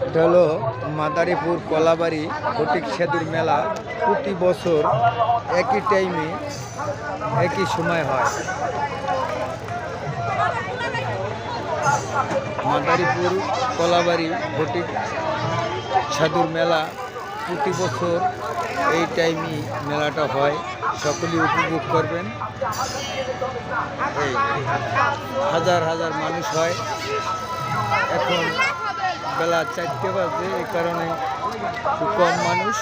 এটা হলো মাদারীপুর কলাবাড়ি ফটিক সেতুর মেলা। প্রতি বছর একই টাইমে একই সময় হয়। মাদারীপুর কলাবাড়ি ফটিক সেতুর মেলা প্রতি বছর এই টাইমই মেলাটা হয়। সকলেই উপভোগ করবেন। এই হাজার হাজার মানুষ হয়। এখন বেলা 4টে বাজে, এই কারণে খুব কম মানুষ।